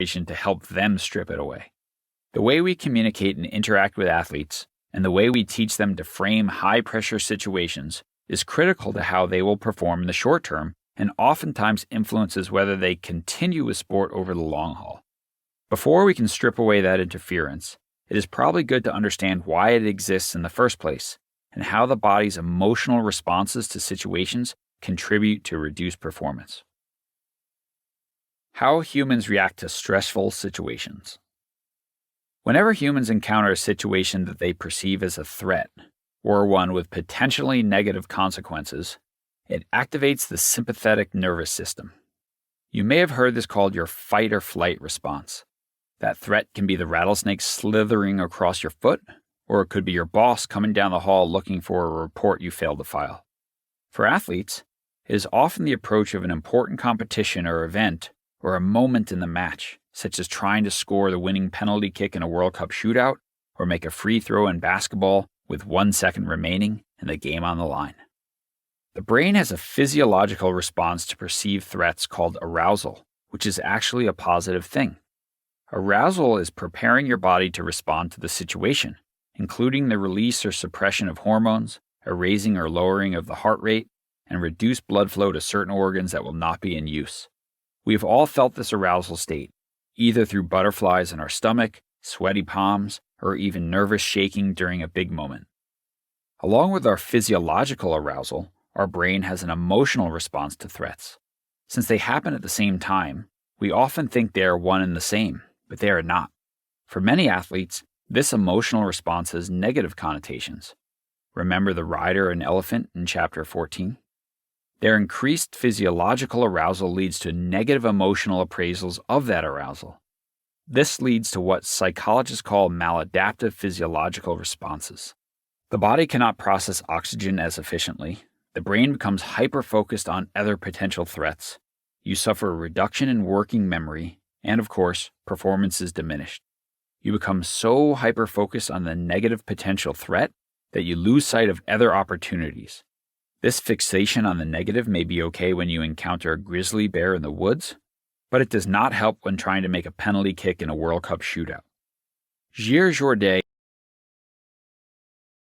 to help them strip it away. The way we communicate and interact with athletes, and the way we teach them to frame high-pressure situations, is critical to how they will perform in the short term and oftentimes influences whether they continue with sport over the long haul. Before we can strip away that interference, it is probably good to understand why it exists in the first place and how the body's emotional responses to situations contribute to reduced performance. How humans react to stressful situations. Whenever humans encounter a situation that they perceive as a threat, or one with potentially negative consequences, it activates the sympathetic nervous system. You may have heard this called your fight or flight response. That threat can be the rattlesnake slithering across your foot, or it could be your boss coming down the hall looking for a report you failed to file. For athletes, it is often the approach of an important competition or event, or a moment in the match, such as trying to score the winning penalty kick in a World Cup shootout, or make a free throw in basketball with 1 second remaining and the game on the line. The brain has a physiological response to perceived threats called arousal, which is actually a positive thing. Arousal is preparing your body to respond to the situation, including the release or suppression of hormones, a raising or lowering of the heart rate, and reduced blood flow to certain organs that will not be in use. We have all felt this arousal state, either through butterflies in our stomach, sweaty palms, or even nervous shaking during a big moment. Along with our physiological arousal, our brain has an emotional response to threats. Since they happen at the same time, we often think they are one and the same, but they are not. For many athletes, this emotional response has negative connotations. Remember the rider and elephant in chapter 14? Their increased physiological arousal leads to negative emotional appraisals of that arousal. This leads to what psychologists call maladaptive physiological responses. The body cannot process oxygen as efficiently. The brain becomes hyper-focused on other potential threats. You suffer a reduction in working memory, and of course, performance is diminished. You become so hyper-focused on the negative potential threat that you lose sight of other opportunities. This fixation on the negative may be okay when you encounter a grizzly bear in the woods, but it does not help when trying to make a penalty kick in a World Cup shootout. Gilles Jourdain